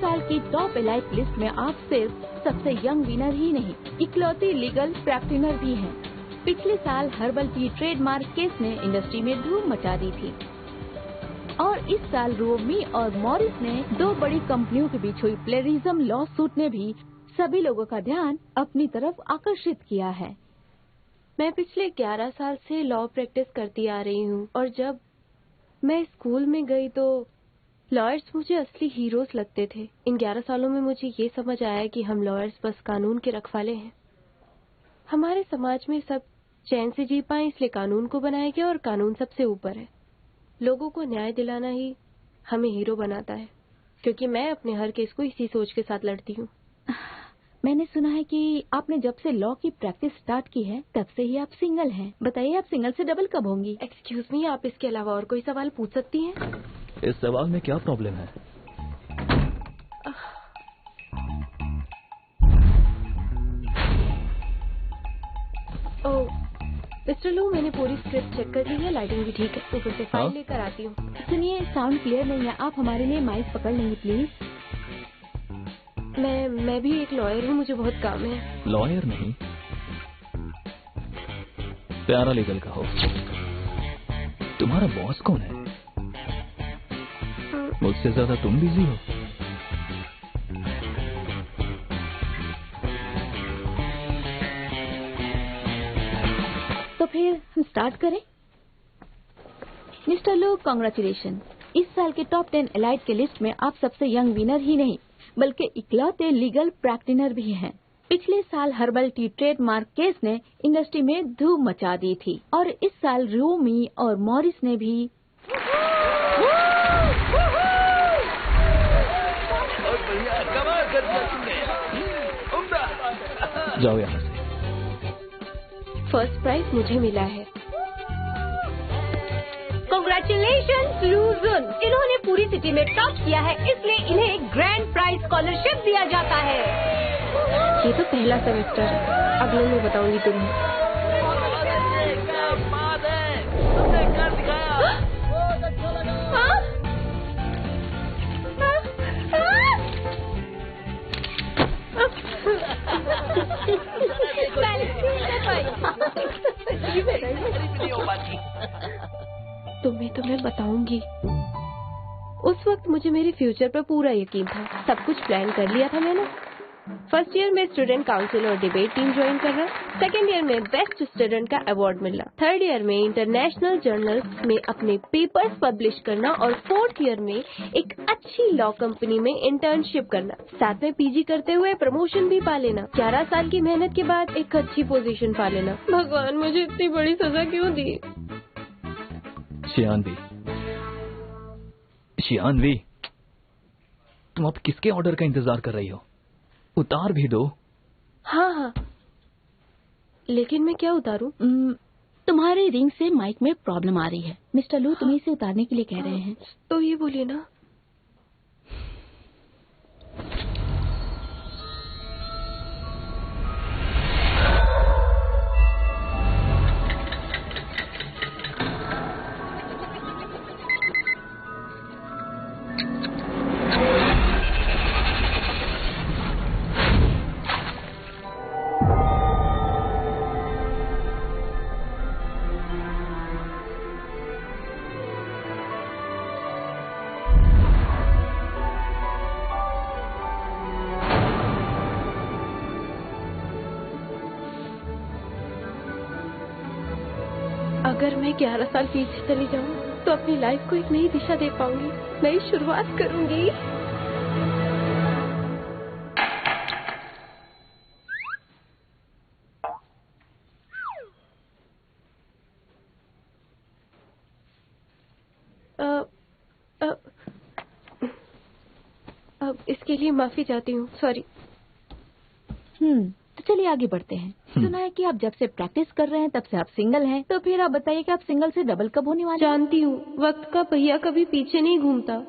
साल की top elite list में आप सिर्फ सबसे यंग विनर ही नहीं, इकलौती लीगल प्रैक्टिनर भी हैं। पिछले साल हर्बल टी ट्रेडमार्क केस ने इंडस्ट्री में धूम मचा दी थी और इस साल रोमी और मॉरिस ने दो बड़ी कंपनियों के बीच हुई प्लेरिज्म लॉ सूट ने भी सभी लोगों का ध्यान अपनी तरफ आकर्षित किया है। मैं पिछले 11 साल से लॉ प्रैक्टिस करती आ रही हूँ और जब मैं स्कूल में गई तो लॉयर्स मुझे असली हीरोज लगते थे। इन 11 सालों में मुझे ये समझ आया कि हम लॉयर्स बस कानून के रखवाले हैं। हमारे समाज में सब चैन से जी पाए इसलिए कानून को बनाया गया और कानून सबसे ऊपर है। लोगों को न्याय दिलाना ही हमें हीरो बनाता है, क्योंकि मैं अपने हर केस को इसी सोच के साथ लड़ती हूँ। मैंने सुना है कि आपने जब से लॉ की प्रैक्टिस स्टार्ट की है तब से ही आप सिंगल हैं। बताइए आप सिंगल से डबल कब होंगी? एक्सक्यूज मी, आप इसके अलावा और कोई सवाल पूछ सकती हैं? इस सवाल में क्या प्रॉब्लम है? ओह मिस्टर लू, मैंने पूरी स्क्रिप्ट चेक कर ली है, लाइटिंग भी ठीक है। ऊपर से फाइल लेकर आती हूँ। सुनिए, साउंड क्लियर नहीं है, आप हमारे लिए माइक पकड़ लेंगे प्लीज? मैं भी एक लॉयर हूँ, मुझे बहुत काम है। लॉयर नहीं, प्यारा लीगल का हो। तुम्हारा बॉस कौन है? मुझसे ज्यादा तुम बिजी हो। तो फिर हम स्टार्ट करें? मिस्टर लो, कांग्रेचुलेशन। इस साल के टॉप 10 एलाइट के लिस्ट में आप सबसे यंग विनर ही नहीं बल्कि इकलौते लीगल प्रैक्टिनर भी हैं। पिछले साल हर्बल टी ट्रेडमार्क केस ने इंडस्ट्री में धूम मचा दी थी और इस साल रोमी और मॉरिस ने भी जाओ यहाँ से। फर्स्ट प्राइज मुझे मिला है। कांग्रेचुलेशंस लूजन, इन्होंने पूरी सिटी में टॉप किया है, इसलिए इन्हें ग्रैंड प्राइज स्कॉलरशिप दिया जाता है। ये तो पहला सेमेस्टर है, अगले में बताऊंगी तुम्हें। तुम्हें तो मैं बताऊंगी। उस वक्त मुझे मेरे फ्यूचर पर पूरा यकीन था, सब कुछ प्लान कर लिया था मैंने। फर्स्ट ईयर में स्टूडेंट काउंसिल और डिबेट टीम ज्वाइन करना, सेकेंड ईयर में बेस्ट स्टूडेंट का अवार्ड मिलना, थर्ड ईयर में इंटरनेशनल जर्नल्स में अपने पेपर्स पब्लिश करना और फोर्थ ईयर में एक अच्छी लॉ कंपनी में इंटर्नशिप करना, साथ में पीजी करते हुए प्रमोशन भी पा लेना, 11 साल की मेहनत के बाद एक अच्छी पोजीशन पा लेना। भगवान, मुझे इतनी बड़ी सजा क्यों दी? शियानवी, तुम अब किसके ऑर्डर का इंतजार कर रही हो? उतार भी दो। हाँ, लेकिन मैं क्या उतारूं? तुम्हारे रिंग से माइक में प्रॉब्लम आ रही है। मिस्टर लू तुम्हें इसे उतारने के लिए कह रहे हैं। तो ये बोलिए ना। अगर मैं 11 साल पीछे चली जाऊं तो अपनी लाइफ को एक नई दिशा दे पाऊंगी, नई शुरुआत करूंगी। अब इसके लिए माफी चाहती हूँ, सॉरी। तो चलिए आगे बढ़ते हैं। सुना है कि आप जब से प्रैक्टिस कर रहे हैं तब से आप सिंगल हैं, तो फिर आप बताइए कि आप सिंगल से डबल कब होने वाले हैं? जानती हूँ, वक्त का पहिया कभी पीछे नहीं घूमता।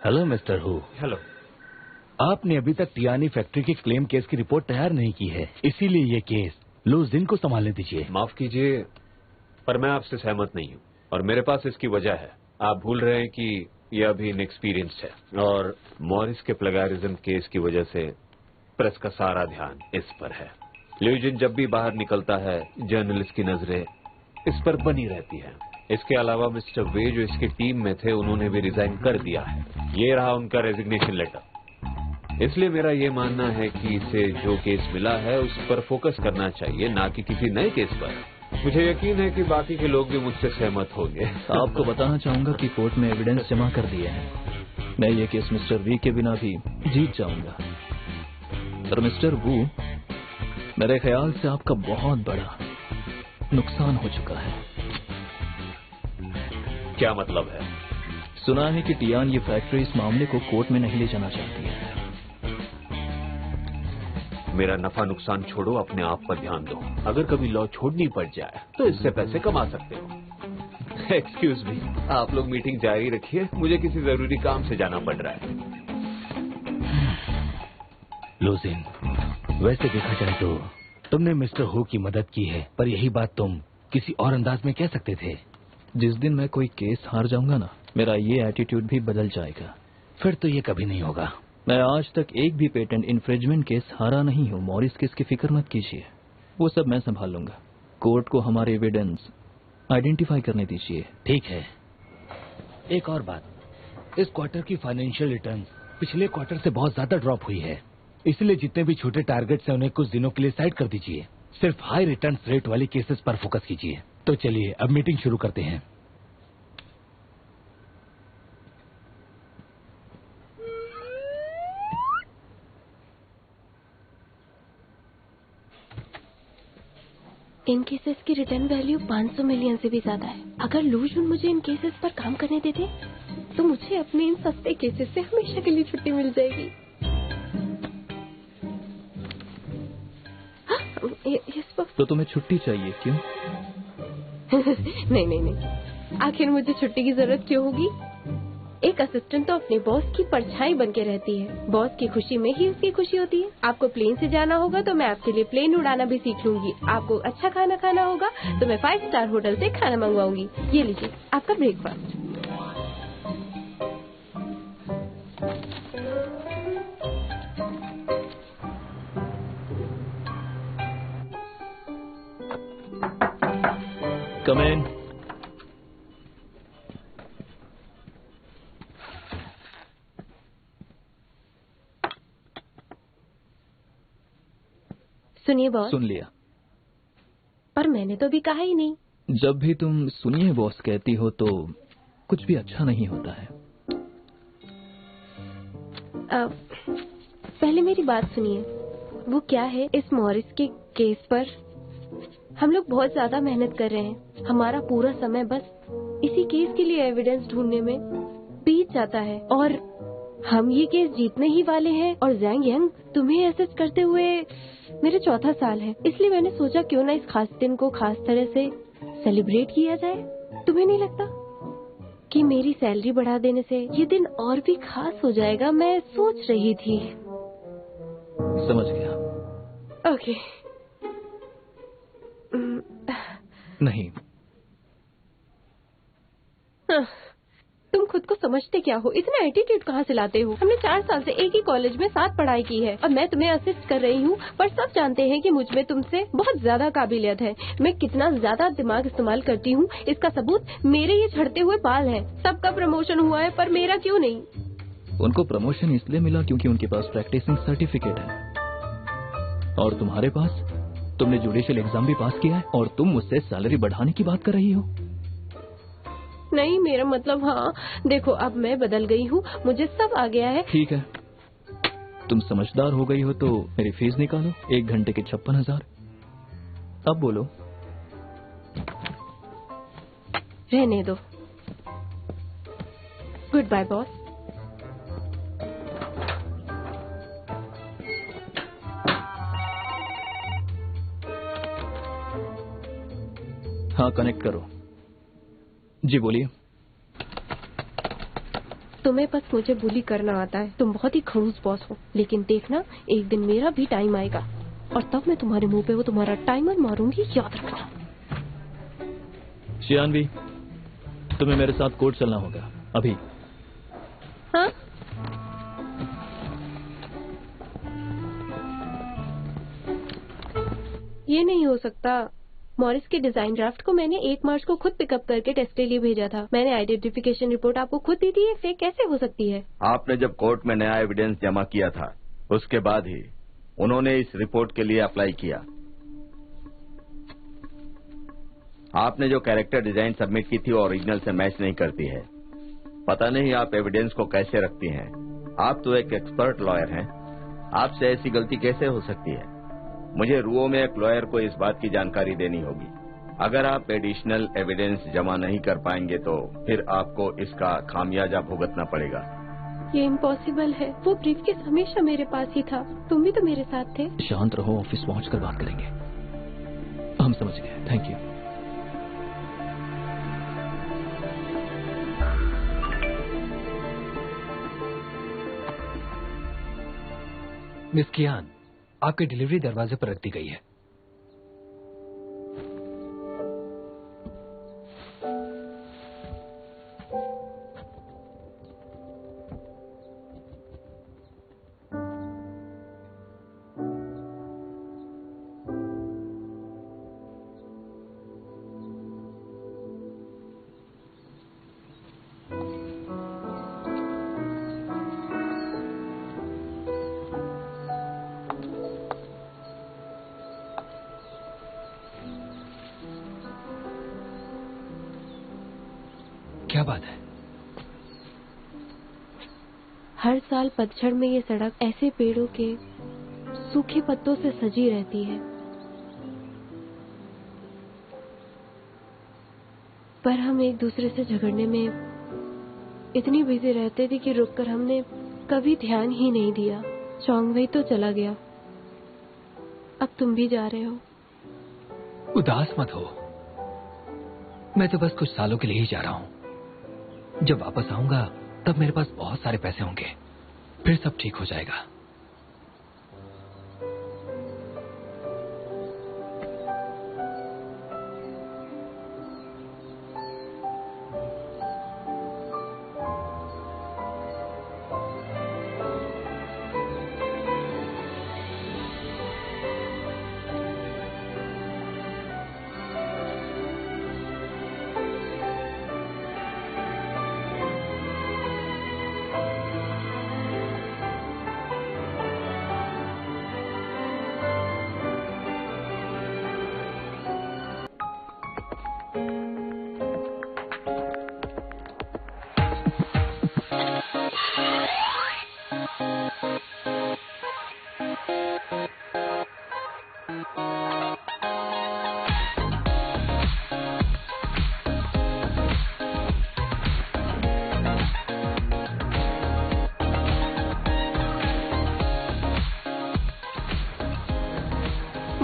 Hello mister who. हेलो। आपने अभी तक टियानी फैक्ट्री के क्लेम केस की रिपोर्ट तैयार नहीं की है, इसीलिए ये केस लुई जिन को संभालने दीजिए। माफ कीजिए, पर मैं आपसे सहमत नहीं हूँ और मेरे पास इसकी वजह है। आप भूल रहे हैं कि यह अभी इनएक्सपीरियंस्ड है और मॉरिस के प्लेगैरिज्म केस की वजह से प्रेस का सारा ध्यान इस पर है। लुई जिन जब भी बाहर निकलता है, जर्नलिस्ट की नजरें इस पर बनी रहती है। इसके अलावा मिस्टर वे जो इसकी टीम में थे, उन्होंने भी रिजाइन कर दिया है। ये रहा उनका रेजिग्नेशन लेटर। इसलिए मेरा ये मानना है कि इसे जो केस मिला है उस पर फोकस करना चाहिए, ना कि किसी नए केस पर। मुझे यकीन है कि बाकी के लोग भी मुझसे सहमत होंगे। आपको बताना चाहूंगा कि कोर्ट में एविडेंस जमा कर दिए हैं। मैं ये केस मिस्टर वी के बिना भी जीत जाऊंगा। पर मिस्टर वू, मेरे ख्याल से आपका बहुत बड़ा नुकसान हो चुका है। क्या मतलब है? सुना है कि टियान ये फैक्ट्री इस मामले को कोर्ट में नहीं ले जाना चाहती है। मेरा नफा नुकसान छोड़ो, अपने आप पर ध्यान दो। अगर कभी लॉ छोड़नी पड़ जाए तो इससे पैसे कमा सकते हो। एक्सक्यूज मी, आप लोग मीटिंग जारी रखिए, मुझे किसी जरूरी काम से जाना पड़ रहा है। लुई जिन, वैसे देखा जाए तो तुमने मिस्टर हु की मदद की है, पर यही बात तुम किसी और अंदाज में कह सकते थे। जिस दिन मैं कोई केस हार जाऊंगा ना, मेरा ये एटीट्यूड भी बदल जाएगा। फिर तो ये कभी नहीं होगा। मैं आज तक एक भी पेटेंट इन्फ्रिंजमेंट केस हारा नहीं हूँ। मॉरिस केस की फिक्र मत कीजिए, वो सब मैं संभाल लूंगा। कोर्ट को हमारे एविडेंस आइडेंटिफाई करने दीजिए। ठीक है। एक और बात, इस क्वार्टर की फाइनेंशियल रिटर्न्स पिछले क्वार्टर से बहुत ज्यादा ड्रॉप हुई है, इसलिए जितने भी छोटे टारगेट्स हैं उन्हें कुछ दिनों के लिए साइड कर दीजिए। सिर्फ हाई रिटर्न्स रेट वाली केसेस पर फोकस कीजिए। तो चलिए अब मीटिंग शुरू करते हैं। इन केसेस की रिटर्न वैल्यू 500 मिलियन से भी ज्यादा है। अगर लुई जिन मुझे इन केसेस पर काम करने देते तो मुझे अपने इन सस्ते केसेस से हमेशा के लिए छुट्टी मिल जाएगी। इस वक्त तो तुम्हें छुट्टी चाहिए, क्यों? नहीं नहीं नहीं, आखिर मुझे छुट्टी की जरूरत क्यों होगी? एक असिस्टेंट तो अपने बॉस की परछाई बन के रहती है। बॉस की खुशी में ही उसकी खुशी होती है। आपको प्लेन से जाना होगा तो मैं आपके लिए प्लेन उड़ाना भी सीख लूंगी। आपको अच्छा खाना खाना होगा तो मैं 5 स्टार होटल से खाना मंगवाऊंगी। ये लीजिए आपका ब्रेकफास्ट। कम इन। सुनिए बॉस। सुन लिया। पर मैंने तो अभी कहा ही नहीं। जब भी तुम सुनिए बॉस कहती हो तो कुछ भी अच्छा नहीं होता है। पहले मेरी बात सुनिए। वो क्या है, इस मॉरिस के केस पर हम लोग बहुत ज्यादा मेहनत कर रहे हैं। हमारा पूरा समय बस इसी केस के लिए एविडेंस ढूंढने में बीत जाता है और हम ये केस जीतने ही वाले हैं। और ज़ैंग यंग, तुम्हें असिस्ट करते हुए मेरे 4था साल है, इसलिए मैंने सोचा क्यों ना इस खास दिन को खास तरह से सेलिब्रेट किया जाए। तुम्हें नहीं लगता कि मेरी सैलरी बढ़ा देने से ये दिन और भी खास हो जाएगा? मैं सोच रही थी। समझ गया। ओके। नहीं, तुम खुद को समझते क्या हो? इतना एटीट्यूड कहाँ से लाते हो? हमने 4 साल से एक ही कॉलेज में साथ पढ़ाई की है और मैं तुम्हें असिस्ट कर रही हूँ, पर सब जानते हैं कि मुझ में तुमसे बहुत ज्यादा काबिलियत है। मैं कितना ज्यादा दिमाग इस्तेमाल करती हूँ, इसका सबूत मेरे ये झड़ते हुए बाल हैं। सबका प्रमोशन हुआ है पर मेरा क्यों नहीं? उनको प्रमोशन इसलिए मिला क्योंकि उनके पास प्रैक्टिसिंग सर्टिफिकेट है और तुम्हारे पास, तुमने जुडिशियल एग्जाम भी पास किया है और तुम मुझसे सैलरी बढ़ाने की बात कर रही हो। नहीं, मेरा मतलब, हाँ देखो अब मैं बदल गई हूँ, मुझे सब आ गया है। ठीक है, तुम समझदार हो गई हो तो मेरी फीस निकालो। 1 घंटे के 56,000। अब बोलो। रहने दो। Good bye boss. हाँ, कनेक्ट करो। जी बोलिए। तुम्हें बस मुझे बुली करना आता है। तुम बहुत ही खड़ूस बॉस हो, लेकिन देखना एक दिन मेरा भी टाइम आएगा और तब मैं तुम्हारे मुंह पे वो तुम्हारा टाइमर मारूंगी, याद रखना। शियानवी, तुम्हें मेरे साथ कोर्ट चलना होगा अभी। हाँ? ये नहीं हो सकता। मॉरिस के डिजाइन ड्राफ्ट को मैंने 1 मार्च को खुद पिकअप करके टेस्ट के लिए भेजा था। मैंने आइडेंटिफिकेशन रिपोर्ट आपको खुद दी थी, ये फेक कैसे हो सकती है? आपने जब कोर्ट में नया एविडेंस जमा किया था उसके बाद ही उन्होंने इस रिपोर्ट के लिए अप्लाई किया। आपने जो कैरेक्टर डिजाइन सबमिट की थी वो ओरिजिनल से मैच नहीं करती है। पता नहीं आप एविडेंस को कैसे रखती हैं। आप तो एक एक्सपर्ट लॉयर हैं, आपसे ऐसी गलती कैसे हो सकती है? मुझे रुओ में एक लॉयर को इस बात की जानकारी देनी होगी। अगर आप एडिशनल एविडेंस जमा नहीं कर पाएंगे तो फिर आपको इसका खामियाजा भुगतना पड़ेगा। ये इम्पॉसिबल है। वो ब्रीफकेस हमेशा मेरे पास ही था। तुम भी तो मेरे साथ थे। शांत रहो, ऑफिस पहुंच कर बात करेंगे। हम समझ गए, थैंक यू। मिस कियान, आपकी डिलीवरी दरवाजे पर रख दी गई है। क्या बात है? हर साल पतझड़ में ये सड़क ऐसे पेड़ों के सूखे पत्तों से सजी रहती है, पर हम एक दूसरे से झगड़ने में इतनी बिजी रहते थे कि रुककर हमने कभी ध्यान ही नहीं दिया। चौंगवई तो चला गया, अब तुम भी जा रहे हो। उदास मत हो, मैं तो बस कुछ सालों के लिए ही जा रहा हूं। जब वापस आऊंगा तब मेरे पास बहुत सारे पैसे होंगे, फिर सब ठीक हो जाएगा।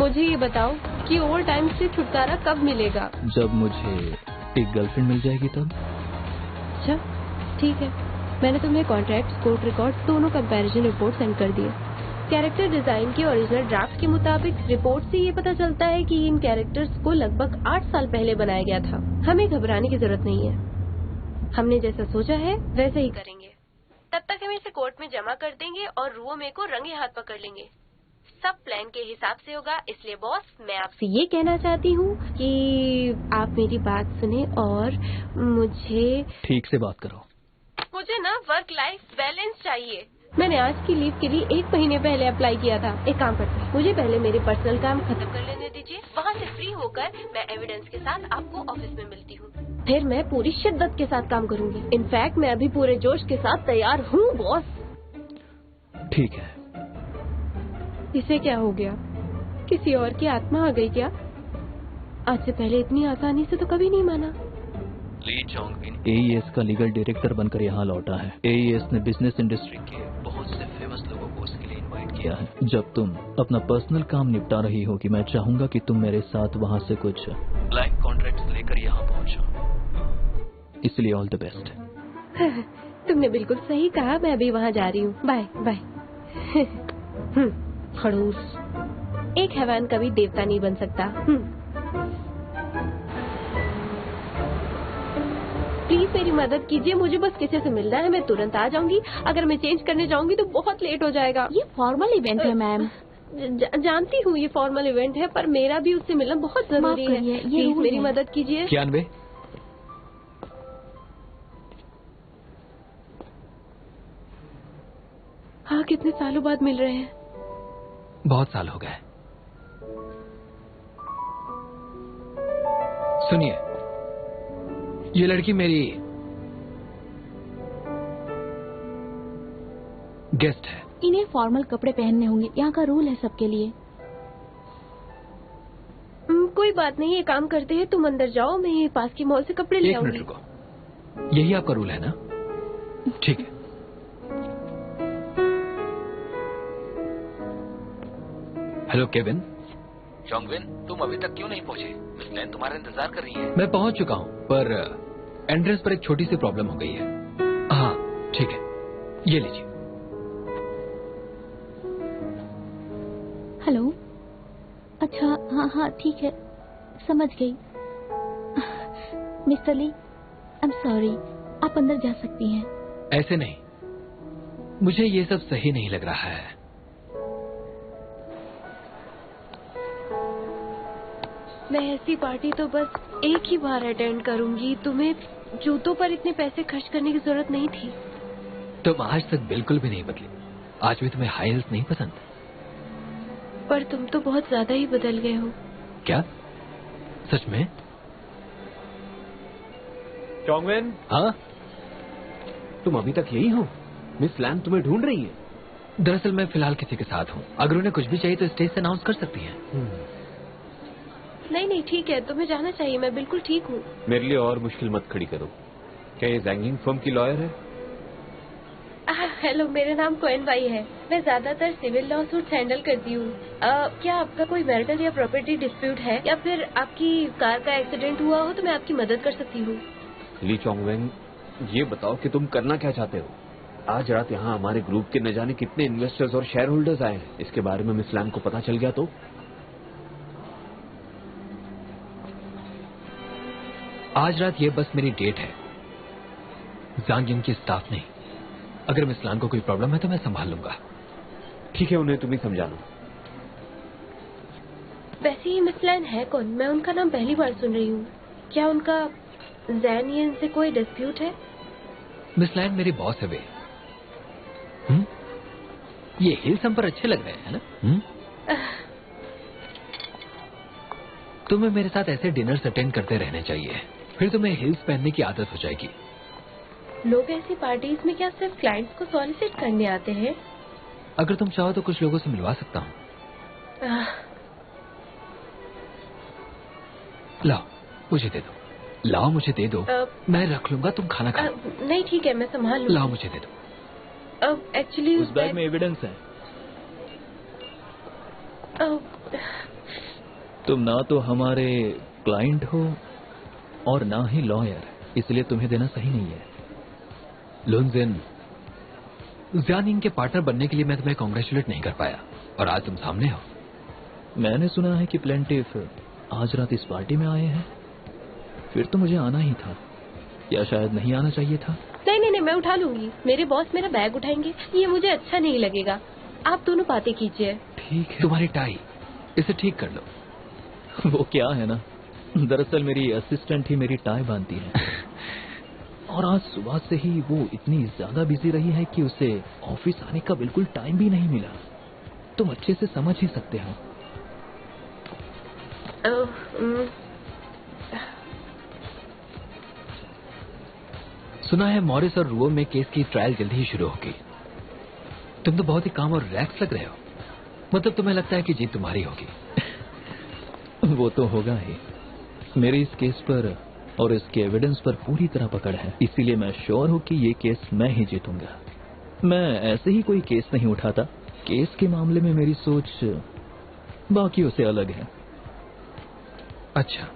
मुझे ये बताओ कि ओल्ड टाइम से छुटकारा कब मिलेगा? जब मुझे एक गर्लफ्रेंड मिल जाएगी तब। अच्छा, ठीक है। मैंने तुम्हें कॉन्ट्रैक्ट, कोर्ट रिकॉर्ड दोनों कंपैरिजन रिपोर्ट सेंड कर दिए। कैरेक्टर डिजाइन के ओरिजिनल ड्राफ्ट के मुताबिक रिपोर्ट से ये पता चलता है कि इन कैरेक्टर्स को लगभग 8 साल पहले बनाया गया था। हमें घबराने की जरूरत नहीं है, हमने जैसा सोचा है वैसे ही करेंगे। तब तक हम इसे कोर्ट में जमा कर देंगे और रुओमे को रंगे हाथ पकड़ लेंगे। सब प्लान के हिसाब से होगा। इसलिए बॉस, मैं आपसे ये कहना चाहती हूँ कि आप मेरी बात सुने और मुझे ठीक से बात करो। मुझे ना वर्क लाइफ बैलेंस चाहिए। मैंने आज की लीव के लिए 1 महीने पहले अप्लाई किया था। एक काम करते हैं, मुझे पहले मेरे पर्सनल काम खत्म कर लेने दीजिए। वहाँ से फ्री होकर मैं एविडेंस के साथ आपको ऑफिस में मिलती हूँ। फिर मैं पूरी शिद्दत के साथ काम करूँगी। इनफैक्ट मैं अभी पूरे जोश के साथ तैयार हूँ बॉस। ठीक है। इसे क्या हो गया? किसी और की आत्मा आ गई क्या? आज से पहले इतनी आसानी से तो कभी नहीं माना। ली चोंगविन AES का लीगल डायरेक्टर बनकर यहाँ लौटा है। AES ने बिजनेस इंडस्ट्री के बहुत से फेमस लोगों को उसके लिए इनवाइट किया है। जब तुम अपना पर्सनल काम निपटा रही हो कि मैं चाहूंगा कि तुम मेरे साथ वहाँ से कुछ ब्लैंक कॉन्ट्रैक्ट्स लेकर यहाँ पहुँचो। इसलिए ऑल द बेस्ट। तुमने बिल्कुल सही कहा, मैं अभी वहाँ जा रही हूँ। Bye bye. खड़ूस, एक हैवान कभी देवता नहीं बन सकता। प्लीज मेरी मदद कीजिए, मुझे बस किसी से मिलना है, मैं तुरंत आ जाऊंगी। अगर मैं चेंज करने जाऊंगी तो बहुत लेट हो जाएगा। ये फॉर्मल इवेंट है मैम। जानती हूँ ये फॉर्मल इवेंट है, पर मेरा भी उससे मिलना बहुत जरूरी है। ये प्लीज मेरी मदद कीजिए। कियानवे, हाँ, कितने सालों बाद मिल रहे हैं। बहुत साल हो गए। सुनिए, ये लड़की मेरी गेस्ट है। इन्हें फॉर्मल कपड़े पहनने होंगे, यहाँ का रूल है सबके लिए। कोई बात नहीं, ये काम करते हैं, तुम अंदर जाओ, मैं ये पास की मॉल से कपड़े ले एक आऊंगी। मिनट रुको, यही आपका रूल है ना? ठीक है। Hello Kevin. चोंगविन, तुम अभी तक क्यों नहीं पहुंचे? मिस लैन तुम्हारा इंतजार कर रही है। मैं पहुंच चुका हूं, पर एंट्रेंस पर एक छोटी सी प्रॉब्लम हो गई है। हाँ ठीक है, ये लीजिए। हेलो, अच्छा हाँ हाँ ठीक है, समझ गई। Mister Lee, I am sorry, आप अंदर जा सकती हैं। ऐसे नहीं, मुझे ये सब सही नहीं लग रहा है। मैं ऐसी पार्टी तो बस एक ही बार अटेंड करूंगी। तुम्हें जूतों पर इतने पैसे खर्च करने की जरूरत नहीं थी। तुम आज तक बिल्कुल भी नहीं बदली। आज भी तुम्हें हाई हील्स नहीं पसंद? पर तुम तो बहुत ज्यादा ही बदल गए हो। क्या? सच में? चोंगविन, हाँ, तुम अभी तक यही हो? मिस लैन तुम्हें ढूंढ रही है। दरअसल मैं फिलहाल किसी के साथ हूँ। अगर उन्हें कुछ भी चाहिए तो स्टेज से अनाउंस कर सकती हैं। नहीं नहीं ठीक है, तुम्हें जाना चाहिए, मैं बिल्कुल ठीक हूँ। मेरे लिए और मुश्किल मत खड़ी करो। क्या ये जैंगलिंग फर्म की लॉयर है? हेलो, मेरा नाम कोएन बाई है। मैं ज्यादातर सिविल लॉ सूट हैंडल करती हूँ। क्या आपका कोई मैरिटल या प्रॉपर्टी डिस्प्यूट है, या फिर आपकी कार का एक्सीडेंट हुआ हो तो मैं आपकी मदद कर सकती हूँ। ली चोंगवेन, ये बताओ कि तुम करना क्या चाहते हो? आज रात यहाँ हमारे ग्रुप के न जाने कितने इन्वेस्टर्स और शेयर होल्डर्स आए हैं। इसके बारे में मिस लैन को पता चल गया तो? आज रात ये बस मेरी डेट है, जांगिन की स्टाफ नहीं। अगर मिस लान को कोई प्रॉब्लम है तो मैं संभाल लूंगा। ठीक है, उन्हें तुम ही समझाना। वैसे ये मिस लैन है कौन? मैं उनका नाम पहली बार सुन रही हूँ। क्या उनका जैनियन से कोई डिस्प्यूट है? मिस लैन मेरी बॉस है वे। ये हिल्स हम पर अच्छे लग रहे हैं ना? तुम्हें मेरे साथ ऐसे डिनर्स अटेंड करते रहने चाहिए, फिर तुम्हें हिल्स पहनने की आदत हो जाएगी। लोग ऐसी पार्टीज में क्या सिर्फ क्लाइंट्स को सॉलिसिट करने आते हैं? अगर तुम चाहो तो कुछ लोगों से मिलवा सकता हूँ। लाओ मुझे दे दो, लाओ मुझे दे दो। मैं रख लूंगा, तुम खाना खाओ। नहीं ठीक है, मैं संभाल लूंगा। लाओ मुझे दे दो। एक्चुअली उस बैग में एविडेंस है। तुम ना तो हमारे क्लाइंट हो और ना ही लॉयर, इसलिए तुम्हें देना सही नहीं है। लुनजिन, ज़ियानिंग के पार्टनर बनने के लिए मैं तुम्हें कांग्रेचुलेट नहीं कर पाया, और आज तुम सामने हो। मैंने सुना है कि प्लेंटिफ आज रात इस पार्टी में आए हैं। फिर तो मुझे आना ही था, या शायद नहीं आना चाहिए था। नहीं, मैं उठा लूंगी। मेरे बॉस मेरा बैग उठाएंगे, ये मुझे अच्छा नहीं लगेगा। आप दोनों बातें कीजिए। ठीक है। तुम्हारी टाई, इसे ठीक कर लो। वो क्या है ना, दरअसल मेरी असिस्टेंट ही मेरी टाई बांधती है। और आज सुबह से ही वो इतनी ज्यादा बिजी रही है कि उसे ऑफिस आने का बिल्कुल टाइम भी नहीं मिला। तुम अच्छे से समझ ही सकते हो। सुना है मॉरिस और रुओ में केस की ट्रायल जल्दी ही शुरू होगी। तुम तो बहुत ही काम और रिलैक्स लग रहे हो। मतलब तुम्हें लगता है कि जीत तुम्हारी होगी। वो तो होगा ही। मेरी इस केस पर और इसके एविडेंस पर पूरी तरह पकड़ है, इसीलिए मैं श्योर हूं कि ये केस मैं ही जीतूंगा। मैं ऐसे ही कोई केस नहीं उठाता। केस के मामले में मेरी सोच बाकियों से अलग है। अच्छा,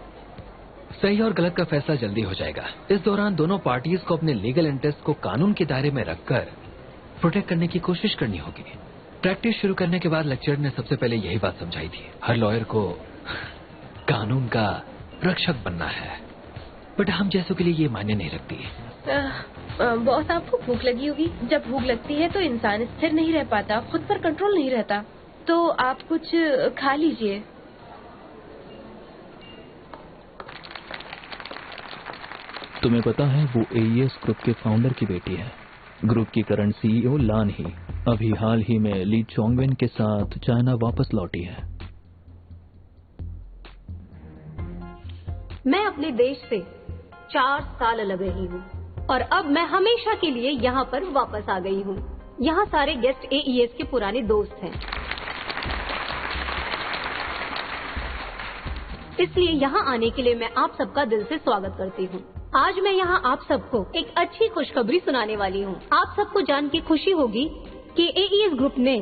सही और गलत का फैसला जल्दी हो जाएगा। इस दौरान दोनों पार्टीज को अपने लीगल इंटरेस्ट को कानून के दायरे में रखकर प्रोटेक्ट करने की कोशिश करनी होगी। प्रैक्टिस शुरू करने के बाद लेक्चरर ने सबसे पहले यही बात समझाई थी, हर लॉयर को कानून का रक्षक बनना है, बट हम जैसों के लिए ये मायने नहीं रखती। बॉस, आपको भूख लगी होगी। जब भूख लगती है तो इंसान स्थिर नहीं रह पाता, खुद पर कंट्रोल नहीं रहता। तो आप कुछ खा लीजिए। तुम्हें पता है वो AES ग्रुप के फाउंडर की बेटी है। ग्रुप की करंट CEO लान ही अभी हाल ही में ली चोंगवेन के साथ चाइना वापस लौटी है। मैं अपने देश से 4 साल अलग रही हूँ और अब मैं हमेशा के लिए यहाँ पर वापस आ गई हूँ। यहाँ सारे गेस्ट AES के पुराने दोस्त हैं, इसलिए यहाँ आने के लिए मैं आप सबका दिल से स्वागत करती हूँ। आज मैं यहाँ आप सबको एक अच्छी खुशखबरी सुनाने वाली हूँ। आप सबको जान के खुशी होगी कि AES ग्रुप ने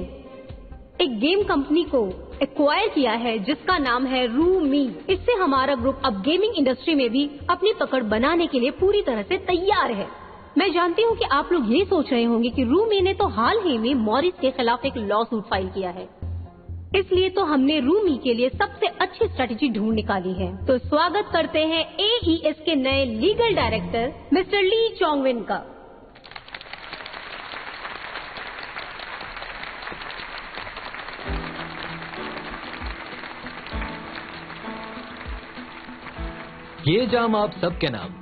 एक गेम कंपनी को एक्वायर किया है जिसका नाम है रूमी। इससे हमारा ग्रुप अब गेमिंग इंडस्ट्री में भी अपनी पकड़ बनाने के लिए पूरी तरह से तैयार है। मैं जानती हूँ कि आप लोग ये सोच रहे होंगे कि रूमी ने तो हाल ही में मॉरिस के खिलाफ एक लॉ सूट फाइल किया है, इसलिए तो हमने रूमी के लिए सबसे अच्छी स्ट्रेटेजी ढूंढ निकाली है। तो स्वागत करते हैं AES के नए लीगल डायरेक्टर मिस्टर ली चोंगवेन का। ये जाम आप सबके नाम।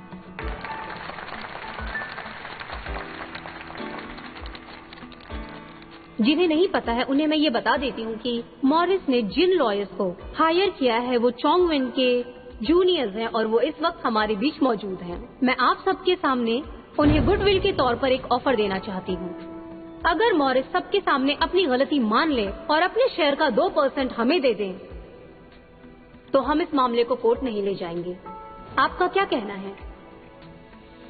जिन्हें नहीं पता है उन्हें मैं ये बता देती हूँ कि मॉरिस ने जिन लॉयर्स को हायर किया है वो चोंगवेन के जूनियर्स हैं और वो इस वक्त हमारे बीच मौजूद हैं। मैं आप सबके सामने उन्हें गुडविल के तौर पर एक ऑफर देना चाहती हूँ। अगर मॉरिस सबके सामने अपनी गलती मान ले और अपने शेयर का 2% हमें दे दें तो हम इस मामले को कोर्ट नहीं ले जाएंगे। आपका क्या कहना है?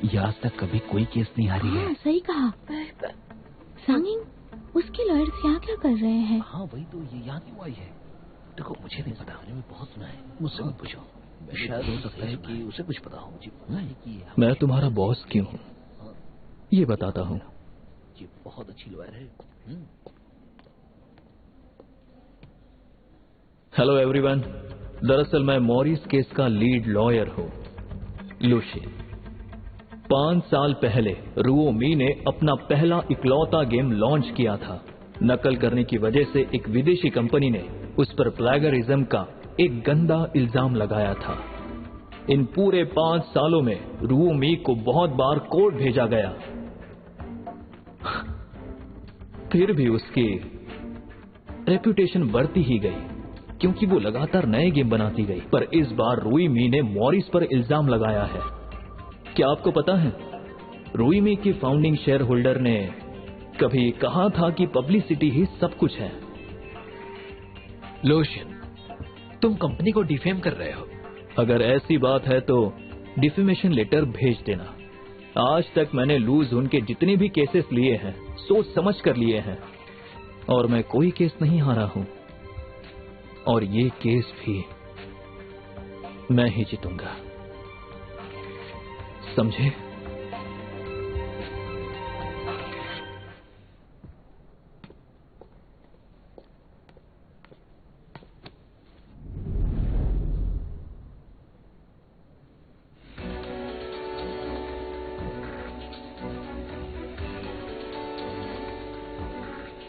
ये आज तक कभी कोई केस नहीं हारी है। सही कहा। सांगिंग, उसके लॉयर्स यहाँ क्या कर रहे हैं? हाँ वही तो, ये यहाँ क्यों आई है? देखो मुझे नहीं पता, मैंने बहुत सुना है, मुझसे मत पूछो। शायद हो सकता है कि उसे कुछ पता हो। मुझे पता है कि मैं तुम्हारा बॉस क्यों हूँ ये बताता हूँ। ये बहुत अच्छी लॉयर है। हेलो एवरीवन, दरअसल मैं मॉरिस केस का लीड लॉयर हूँ, लूशियन। 5 साल पहले रूओमी ने अपना पहला इकलौता गेम लॉन्च किया था। नकल करने की वजह से एक विदेशी कंपनी ने उस पर प्लेगरिज्म का एक गंदा इल्जाम लगाया था। इन पूरे 5 सालों में रूओमी को बहुत बार कोर्ट भेजा गया, फिर भी उसकी रेपुटेशन बढ़ती ही गई क्योंकि वो लगातार नए गेम बनाती गई। पर इस बार रूओमी ने मॉरिस पर इल्जाम लगाया है। क्या आपको पता है, रूओमी की फाउंडिंग शेयर होल्डर ने कभी कहा था कि पब्लिसिटी ही सब कुछ है। लोशन, तुम कंपनी को डिफेम कर रहे हो। अगर ऐसी बात है तो डिफेमेशन लेटर भेज देना। आज तक मैंने लूज उनके जितने भी केसेस लिए हैं सोच समझ कर लिए हैं और मैं कोई केस नहीं हारा हूं, और ये केस भी मैं ही जीतूंगा, समझे?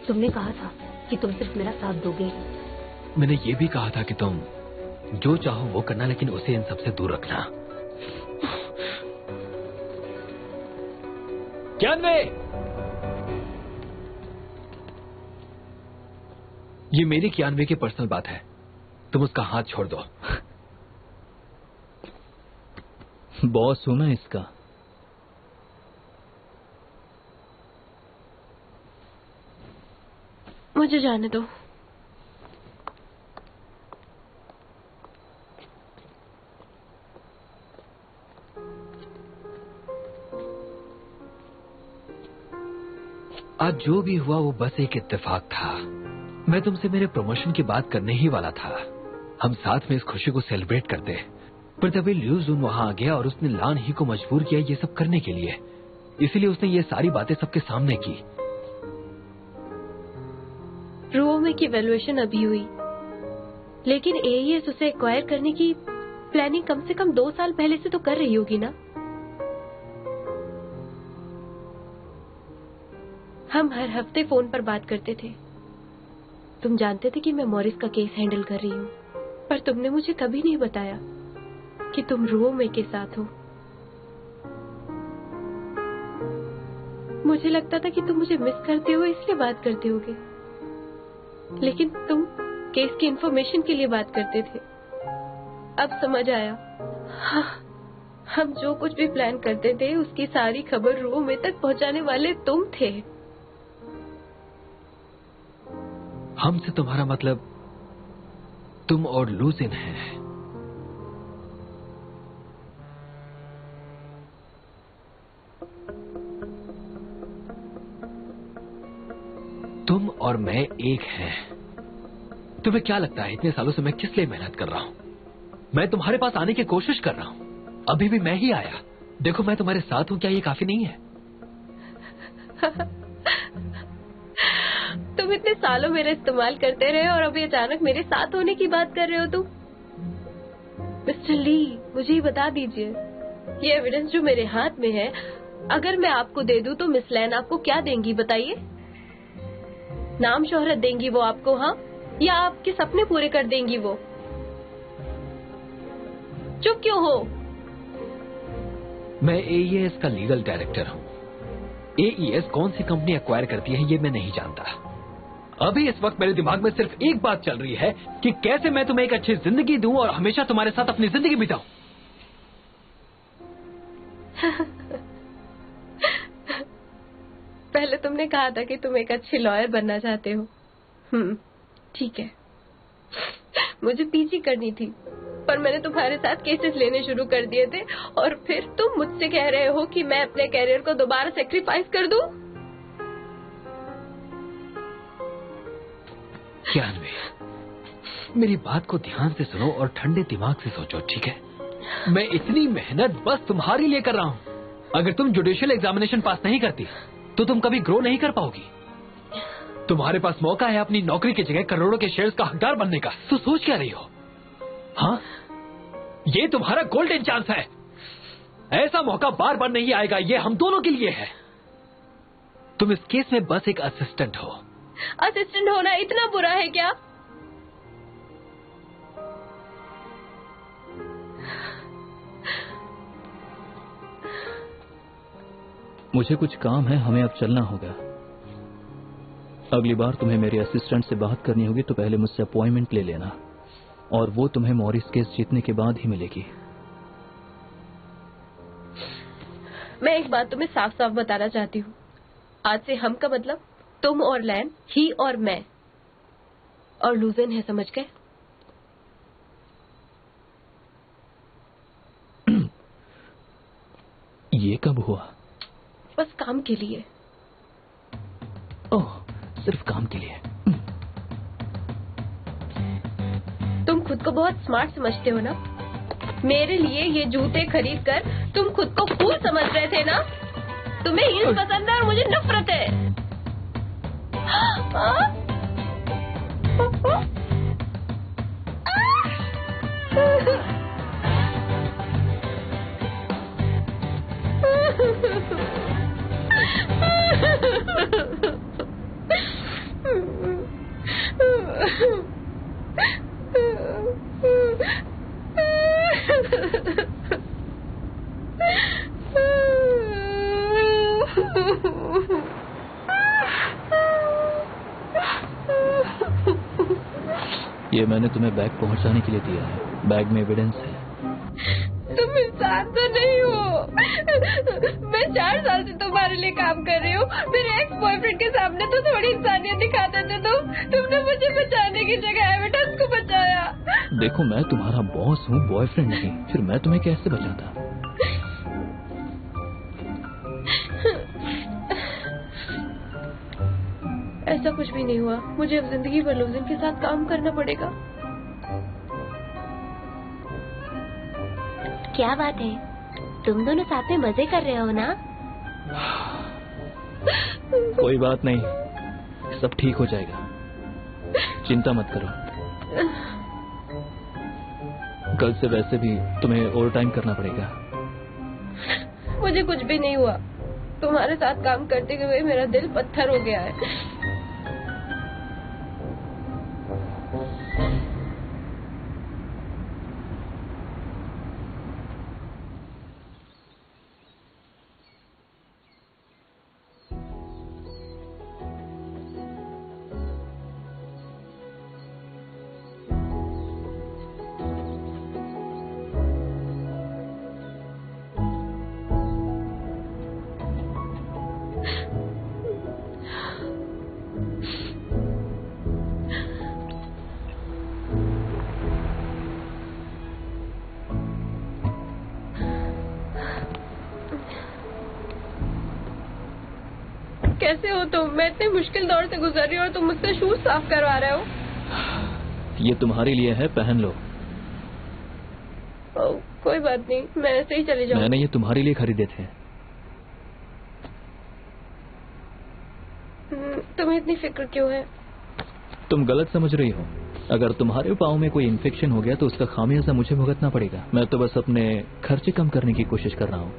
तुमने कहा था कि तुम सिर्फ मेरा साथ दोगे। मैंने ये भी कहा था कि तुम जो चाहो वो करना, लेकिन उसे इन सबसे दूर रखना। जानवे, ये मेरी कियानवे की पर्सनल बात है, तुम उसका हाथ छोड़ दो। बॉस हूं मैं इसका। मुझे जाने दो। आज जो भी हुआ वो बस एक इत्तेफाक था। मैं तुमसे मेरे प्रमोशन की बात करने ही वाला था। हम साथ में इस खुशी को सेलिब्रेट करते, पर तभी ल्यू जुन वहां आ गया और उसने लान ही को मजबूर किया ये सब करने के लिए। इसीलिए उसने ये सारी बातें सबके सामने की। रुओमे की वैल्यूएशन अभी हुई, लेकिन एईएस उसे एक्वायर करने की प्लानिंग कम से कम 2 साल पहले से तो कर रही होगी ना। हम हर हफ्ते फोन पर बात करते थे। तुम जानते थे कि मैं मॉरिस का केस हैंडल कर रही हूँ, पर तुमने मुझे कभी नहीं बताया कि तुम रुओमे के साथ हो। मुझे लगता था कि तुम मुझे मिस करते हो इसलिए बात करते होगे, लेकिन तुम केस की इंफॉर्मेशन के लिए बात करते थे। अब समझ आया। हाँ, हम जो कुछ भी प्लान करते थे उसकी सारी खबर रुओमे तक पहुंचाने वाले तुम थे। हमसे तुम्हारा मतलब तुम और लूजिन है। तुम और मैं एक हैं। तुम्हें क्या लगता है इतने सालों से मैं किस लिए मेहनत कर रहा हूं? मैं तुम्हारे पास आने की कोशिश कर रहा हूं। अभी भी मैं ही आया। देखो मैं तुम्हारे साथ हूं, क्या ये काफी नहीं है? तुम इतने सालों मेरा इस्तेमाल करते रहे और अभी अचानक मेरे साथ होने की बात कर रहे हो तुम? मिस्टर ली, मुझे ही बता दीजिए, ये एविडेंस जो मेरे हाथ में है, अगर मैं आपको दे दूं तो मिस लैन आपको क्या देंगी बताइए? नाम शोहरत देंगी वो आपको, हाँ? या आपके सपने पूरे कर देंगी वो? चुप क्यों हो? मैं एईएस का लीगल डायरेक्टर हूं। एईएस कौन सी कंपनी एक्वायर करती है ये मैं नहीं जानता। अभी इस वक्त मेरे दिमाग में सिर्फ एक बात चल रही है कि कैसे मैं तुम्हें एक अच्छी जिंदगी दूं और हमेशा तुम्हारे साथ अपनी जिंदगी बिताऊं। पहले तुमने कहा था कि तुम एक अच्छे लॉयर बनना चाहते हो। ठीक है, मुझे पीजी करनी थी, पर मैंने तुम्हारे साथ केसेस लेने शुरू कर दिए थे और फिर तुम मुझसे कह रहे हो कि मैं अपने कैरियर को दोबारा सेक्रीफाइस कर दूं? ज्ञानवी, मेरी बात को ध्यान से सुनो और ठंडे दिमाग से सोचो, ठीक है? मैं इतनी मेहनत बस तुम्हारे लिए कर रहा हूं। अगर तुम जुडिशियल एग्जामिनेशन पास नहीं करती तो तुम कभी ग्रो नहीं कर पाओगी। तुम्हारे पास मौका है अपनी नौकरी की जगह करोड़ों के शेयर्स का हकदार बनने का। तो सोच क्या रही हो? हाँ, ये तुम्हारा गोल्डन चांस है। ऐसा मौका बार बार नहीं आएगा, ये हम दोनों के लिए है। तुम इस केस में बस एक असिस्टेंट हो। असिस्टेंट होना इतना बुरा है क्या? मुझे कुछ काम है, हमें अब चलना होगा। अगली बार तुम्हें मेरे असिस्टेंट से बात करनी होगी तो पहले मुझसे अपॉइंटमेंट ले लेना, और वो तुम्हें मॉरिस केस जीतने के बाद ही मिलेगी। मैं एक बात तुम्हें साफ साफ बताना चाहती हूँ। आज से हम का मतलब तुम और लैन, ही और मैं, और लूजन है, समझ गए? ये कब हुआ? बस काम के लिए। ओह, सिर्फ काम के लिए। तुम खुद को बहुत स्मार्ट समझते हो ना? मेरे लिए ये जूते खरीद कर तुम खुद को कूल समझ रहे थे ना? तुम्हें हील्स पसंद है और मुझे नफरत है। ये मैंने तुम्हें बैग पहुंचाने के लिए दिया है। बैग में एविडेंस है। तुम इंसान तो नहीं हो। मैं 4 साल से तुम्हारे लिए काम कर रही हूँ। मेरे एक्स बॉयफ्रेंड के सामने तो थोड़ी इंसानियत दिखाते थे तुमने मुझे बचाने की जगह एविडेंस को बचाया। देखो, मैं तुम्हारा बॉस हूँ, बॉयफ्रेंड नहीं। फिर मैं तुम्हें कैसे बचाता? ऐसा कुछ भी नहीं हुआ। मुझे अब जिंदगी भर लूजन के साथ काम करना पड़ेगा। क्या बात है, तुम दोनों साथ में मजे कर रहे हो ना? कोई बात नहीं, सब ठीक हो जाएगा, चिंता मत करो। कल से वैसे भी तुम्हें ओवर टाइम करना पड़ेगा। मुझे कुछ भी नहीं हुआ, तुम्हारे साथ काम करते हुए मेरा दिल पत्थर हो गया है। कैसे हो तुम? मैं इतने मुश्किल दौर से गुजर रही हूँ और तुम मुझसे शूज साफ करवा रहे हो। ये तुम्हारे लिए है, पहन लो। कोई बात नहीं, मैं ऐसे ही चली जाऊँ। मैंने ये तुम्हारे लिए खरीदे थे। तुम्हें इतनी फिक्र क्यों है? तुम गलत समझ रही हो। अगर तुम्हारे पाँव में कोई इन्फेक्शन हो गया तो उसका खामियाजा मुझे भुगतना पड़ेगा। मैं तो बस अपने खर्चे कम करने की कोशिश कर रहा हूँ।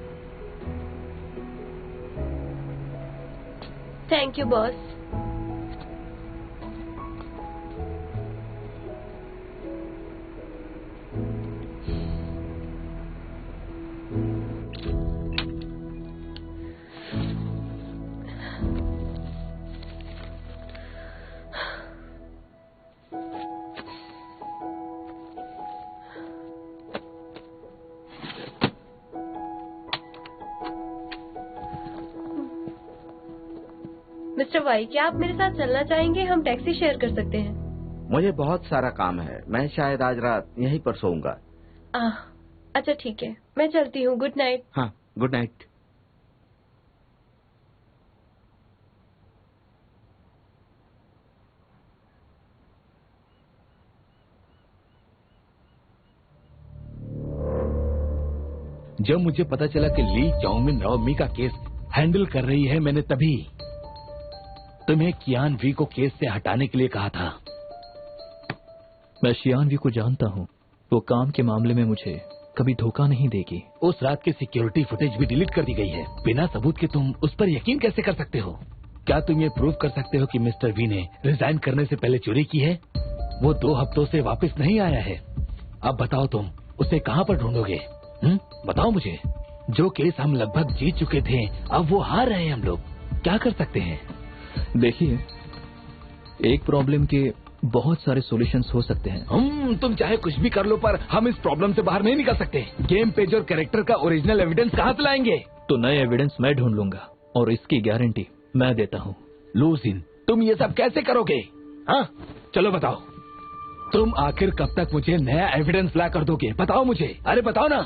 Thank you boss. Mister Y, क्या आप मेरे साथ चलना चाहेंगे? हम टैक्सी शेयर कर सकते हैं। मुझे बहुत सारा काम है, मैं शायद आज रात यहीं पर सोऊंगा। अच्छा ठीक है, मैं चलती हूँ। Good night. हाँ, गुड नाइट। जब मुझे पता चला कि ली चाउमिन राओमी का केस हैंडल कर रही है, मैंने तभी तुम्हें कियान वी को केस से हटाने के लिए कहा था। मैं शियान वी को जानता हूँ, वो काम के मामले में मुझे कभी धोखा नहीं देगी। उस रात की सिक्योरिटी फुटेज भी डिलीट कर दी गई है। बिना सबूत के तुम उस पर यकीन कैसे कर सकते हो? क्या तुम ये प्रूव कर सकते हो कि मिस्टर वी ने रिजाइन करने से पहले चोरी की है? वो 2 हफ्तों से वापस नहीं आया है। अब बताओ तुम उसे कहाँ पर ढूंढोगे? बताओ मुझे। जो केस हम लगभग जीत चुके थे, अब वो हार रहे हैं। हम लोग क्या कर सकते हैं? देखिए, एक प्रॉब्लम के बहुत सारे सॉल्यूशंस हो सकते हैं। तुम चाहे कुछ भी कर लो, पर हम इस प्रॉब्लम से बाहर नहीं निकल सकते। गेम पेज और कैरेक्टर का ओरिजिनल एविडेंस कहाँ से लाएंगे? तो नए एविडेंस मैं ढूंढ लूंगा और इसकी गारंटी मैं देता हूँ। लूसिन, तुम ये सब कैसे करोगे? हाँ, चलो बताओ, तुम आखिर कब तक मुझे नया एविडेंस ला कर दोगे? बताओ मुझे, अरे बताओ ना।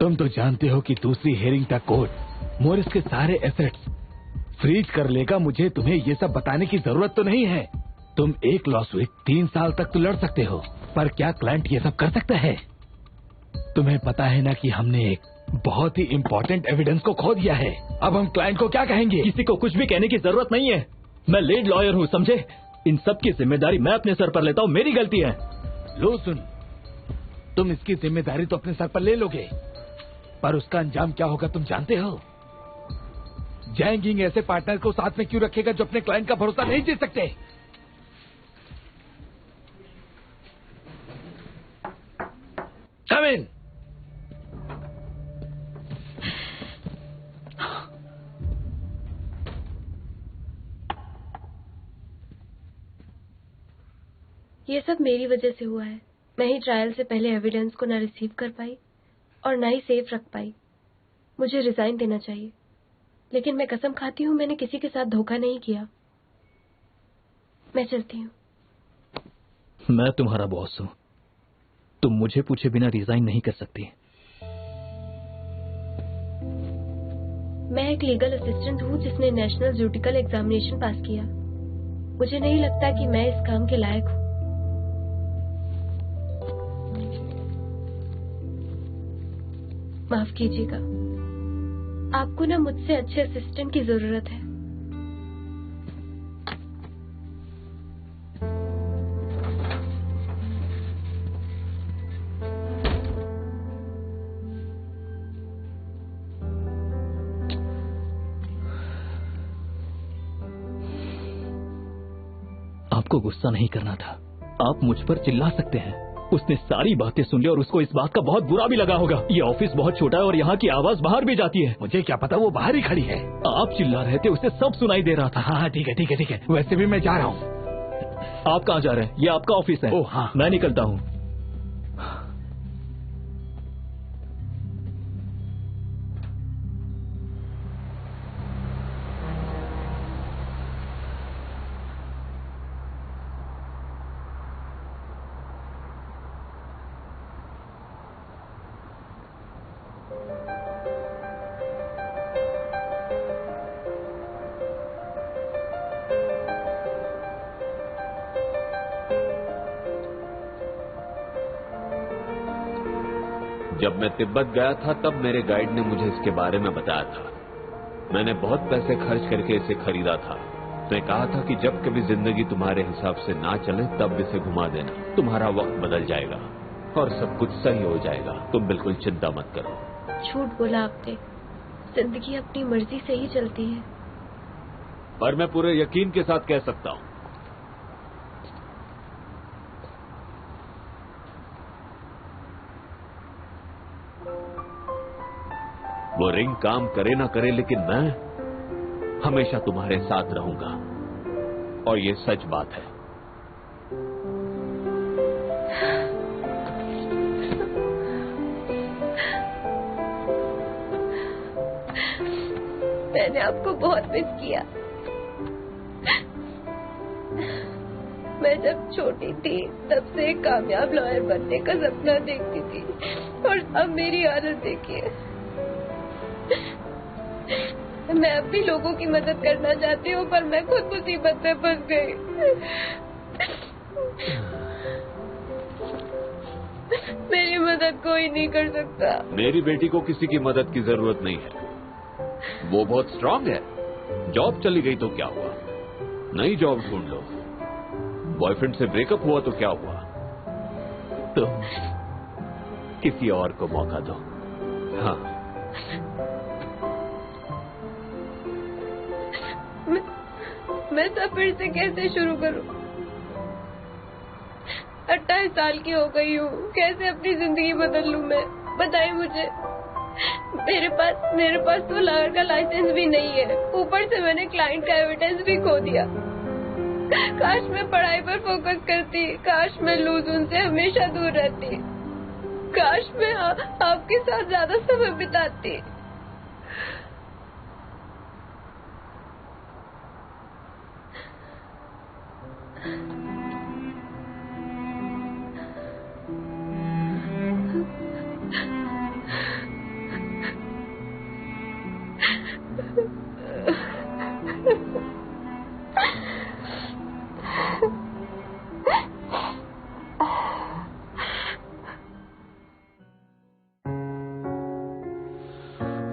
तुम तो जानते हो कि दूसरी हेयरिंग तक कोर्ट मोरिस के सारे एसेट्स फ्रीज कर लेगा। मुझे तुम्हें ये सब बताने की जरूरत तो नहीं है। तुम एक लॉसूट 3 साल तक तो लड़ सकते हो, पर क्या क्लाइंट ये सब कर सकता है? तुम्हें पता है ना कि हमने एक बहुत ही इम्पोर्टेंट एविडेंस को खो दिया है। अब हम क्लाइंट को क्या कहेंगे? किसी को कुछ भी कहने की जरूरत नहीं है। मैं लीड लॉयर हूँ, समझे? इन सब की जिम्मेदारी मैं अपने सर पर लेता हूँ, मेरी गलती है। लो सुन, तुम इसकी जिम्मेदारी तो अपने सर पर ले लोगे, पर उसका अंजाम क्या होगा तुम जानते हो? जैंगिंग ऐसे पार्टनर को साथ में क्यों रखेगा जो अपने क्लाइंट का भरोसा नहीं जीत सकते? कम इन। ये सब मेरी वजह से हुआ है। मैं ही ट्रायल से पहले एविडेंस को ना रिसीव कर पाई और ना ही सेफ रख पाई। मुझे रिजाइन देना चाहिए, लेकिन मैं कसम खाती हूँ मैंने किसी के साथ धोखा नहीं किया। मैं चलती हूँ। मैं तुम्हारा बॉस हूँ, तुम मुझे पूछे बिना रिजाइन नहीं कर सकती। मैं एक लीगल असिस्टेंट हूँ जिसने नेशनल जुडिकल एग्जामिनेशन पास किया। मुझे नहीं लगता कि मैं इस काम के लायक हूँ। माफ कीजिएगा, आपको ना मुझसे अच्छे असिस्टेंट की जरूरत है। आपको गुस्सा नहीं करना था, आप मुझ पर चिल्ला सकते हैं। उसने सारी बातें सुन ली और उसको इस बात का बहुत बुरा भी लगा होगा। ये ऑफिस बहुत छोटा है और यहाँ की आवाज बाहर भी जाती है। मुझे क्या पता, वो बाहर ही खड़ी है। आप चिल्ला रहे थे, उसे सब सुनाई दे रहा था। हाँ ठीक है ठीक है ठीक है, वैसे भी मैं जा रहा हूँ। आप कहाँ जा रहे हैं? ये आपका ऑफिस है। ओह हाँ, मैं निकलता हूँ। जब मैं तिब्बत गया था तब मेरे गाइड ने मुझे इसके बारे में बताया था। मैंने बहुत पैसे खर्च करके इसे खरीदा था। उसने कहा था कि जब कभी जिंदगी तुम्हारे हिसाब से ना चले तब इसे घुमा देना, तुम्हारा वक्त बदल जाएगा और सब कुछ सही हो जाएगा। तुम बिल्कुल चिंता मत करो। झूठ बोला आपने, जिंदगी अपनी मर्जी से ही चलती है। पर मैं पूरे यकीन के साथ कह सकता हूँ, वो रिंग काम करे ना करे, लेकिन मैं हमेशा तुम्हारे साथ रहूंगा और ये सच बात है। मैंने आपको बहुत मिस किया। मैं जब छोटी थी तब से एक कामयाब लॉयर बनने का सपना देखती थी और अब मेरी हालत देखिए। मैं अब भी लोगों की मदद करना चाहती हूँ पर मैं खुद मुसीबत में फंस गई। मेरी मदद कोई नहीं कर सकता। मेरी बेटी को किसी की मदद की जरूरत नहीं है। वो बहुत स्ट्रांग है। जॉब चली गई तो क्या हुआ, नई जॉब ढूंढ लो। बॉयफ्रेंड से ब्रेकअप हुआ तो क्या हुआ, तो किसी और को मौका दो। हाँ, मैं सब फिर से कैसे शुरू करूं? 28 साल की हो गई हूँ, कैसे अपनी जिंदगी बदल लूं मैं? बताइए मुझे। मेरे पास तो लॉयर का लाइसेंस भी नहीं है, ऊपर से मैंने क्लाइंट का एविडेंस भी खो दिया। काश मैं पढ़ाई पर फोकस करती, काश मैं लूज उनसे हमेशा दूर रहती, काश मैं आपके साथ ज्यादा समय बिताती।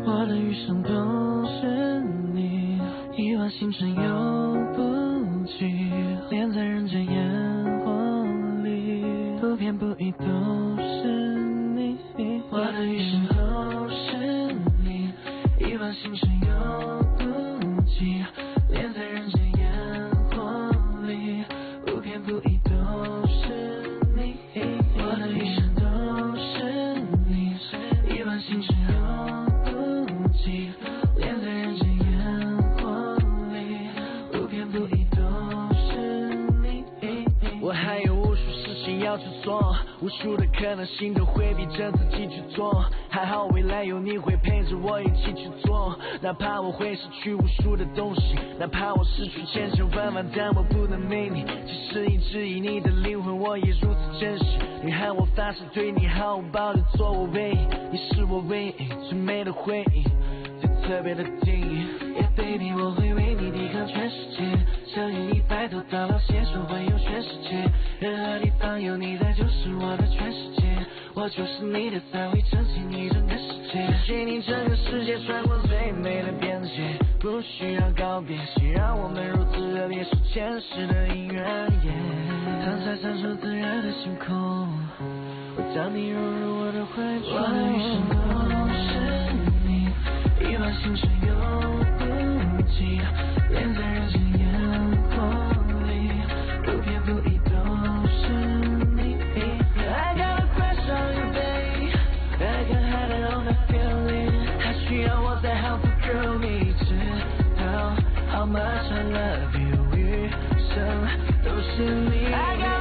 我的余生都是你，一往情深又不羁，恋在人间烟火里，不偏不倚都是你。我的余生都是你，一往情深又不羁，恋在人间烟火里，不偏不倚都是你。我的余生都是你，一往情深又恋在人间烟火里，不偏不倚都是你。我还有无数事情要去做，无数的可能性都会逼着自己去做。还好未来有你会陪着我一起去做，哪怕我会失去无数的东西，哪怕我失去千千万万，但我不能没你。即使一直以你的灵魂，我也如此珍惜。女孩，我发誓对你毫无保留，做我唯一，你是我唯一最美的回忆。特别的定义 ，Yeah baby， 我会为你抵抗全世界，相信你白头到老，携手环游全世界，任何地方有你在就是我的全世界。我就是你的菜，会撑起你整个世界，给你整个世界穿过最美的边界，不需要告别，谁让我们如此热烈，是前世的姻缘。躺在闪烁自然的星空，我将你融入我的怀中，我的余生都是你，一往情深永不尽，连在人间烟火里，不偏不倚都是你。I got a crush on you, baby. I can hide it on that feeling. 还需要我再好不够你知道 how much I love you， 余生都是你。I got